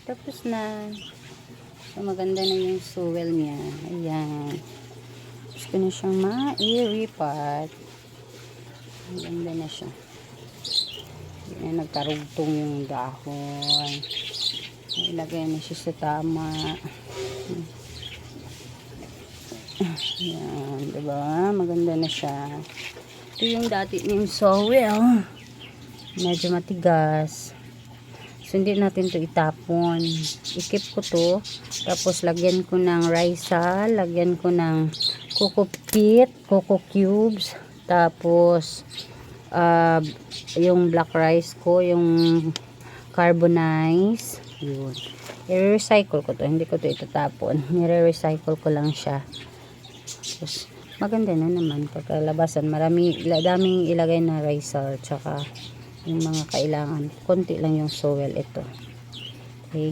Tapos na. So, maganda na yung sewel niya. Ayan. Gusto na siyang mairipat. Maganda na siya. Hindi na nagkarugtong yung dahon. Ilagay na siya sa tama. Ayan. Diba? Maganda na siya. Ito yung dati yung sewel. Medyo matigas. So, hindi natin to itapon. I-keep ko to. Tapos, lagyan ko ng Rizal. Lagyan ko ng coco peat, coco cubes. Tapos, yung black rice ko, yung carbonize. Yun. I-recycle ko to. Hindi ko to itatapon. Nire-recycle ko lang siya. Tapos, maganda na naman. Pagkalabasan, daming ilagay na Rizal. Tsaka, yung mga kailangan. Konti lang yung sewel ito.